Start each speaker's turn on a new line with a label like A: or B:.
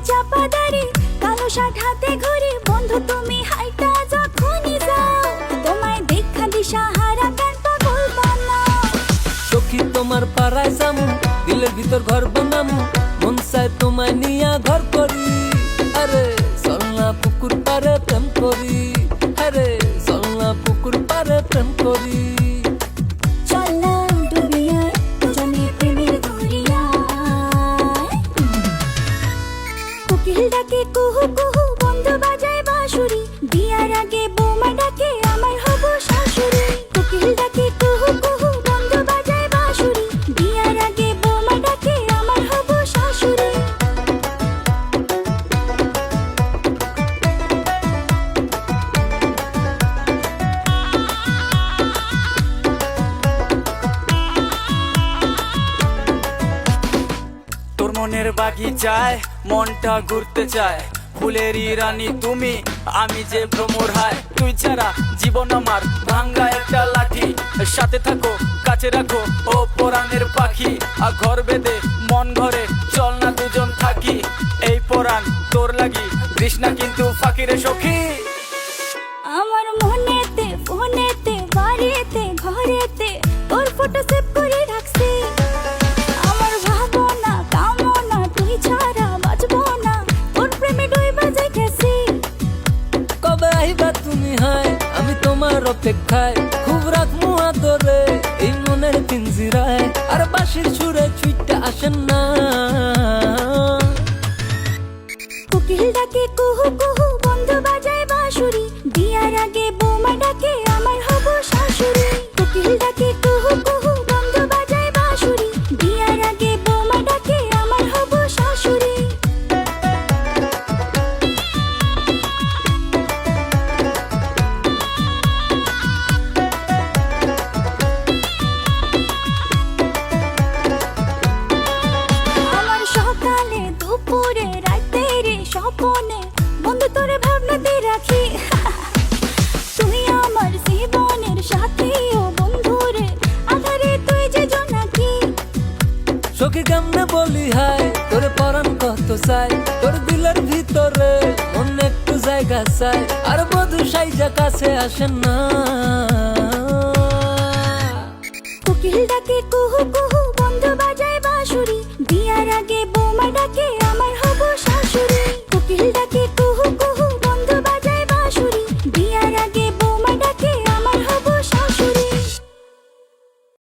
A: চাপা দাড়ি, কালো শার্ট হাতে ঘড়ি, বন্ধু তুমি হাইটা যখনই যাও, তোমায় দেখা দিশা হারা কেন পাগল বানাও।
B: সখী তোমার পাড়ায় যামু, দিলের ভিতর ঘর বানামু, মন চায় তোমায় নিয়া ঘর করি। আরে চল না পুকুর পাড়ে প্রেম করি, আরে চল না পুকুর পাড়ে প্রেম করি।
A: চল না ডুবিয়ায় জনে প্রেমের দরিয়ায়। কোকিল ডাকে কুহু কুহু, বন্ধু বাজায় বাঁশুরি, বিয়ার আগে বৌমা ডাকে আমার হবু শাশুড়ি। কোকিল ডাকে কুহু কুহু, বন্ধু বাজায় বাঁশুরি, বিয়ার আগে বৌমা ডাকে আমার হবু শাশুড়ি।
C: তোর মনের বাগিচায় মনটা ঘুরতে চায়, ফুলেরই রানী তুমি, আমি যে ভ্রমর হায়। তুই ছাড়া জীবন আমার ভাঙ্গা একটা লাঠি, সাথে থাকো কাছে রাখো ও পরাণের পাখি। আর ঘর বেঁধে মন ঘরে চল না দুজন থাকি, এই পরাণ তোর লাগি তৃষ্ণা কিন্তু ফাঁকিরে সখী।
A: আমার মনেতে ফোনেতে বাড়িতে ঘরেতে তোর ফটো সেভ করে রাখছি। আমার ভাবনা কামনা তুই ছাড়া বাঁচবো না, তোর প্রেমে ডুইবা যাইতেছি।
B: কবে আইবা তুমি হায়, আমি তোমার অপেক্ষায়, খুব রাখমু আদরে এই মনের পিঞ্জিরায়। আর বাঁশির সুরে ছুইটা আসেন না।
A: কোকিল ডাকে কুহু কুহু, বন্ধু বাজায় বাঁশুরি, বিয়ার আগে বৌমা ডাকে আমার হবু শাশুড়ি। কোকিল ডাকে কুহু কুহু, বন্ধু বাজায় বাঁশুরি, বিয়ার আগে বৌমা ডাকে আমার হবু শাশুড়ি। আমার সকালে দুপুরে রাতে রে স্বপনে বন্ধু তোরে ভাবনাতে রাখি। তুই আমার জীবনের সাথী ও বন্ধু রে, আধারে তুই যে জোনাকি।
B: সখী কেমনে বলি হায়, তোর পরাণ কত চাই, তোর দিলের ভিতরে অন্য একটু জায়গা চাই। আর বধু সাইজা কাছে আসেন না।
A: কোকিল ডাকে কুহু কুহু, বন্ধু বাজায়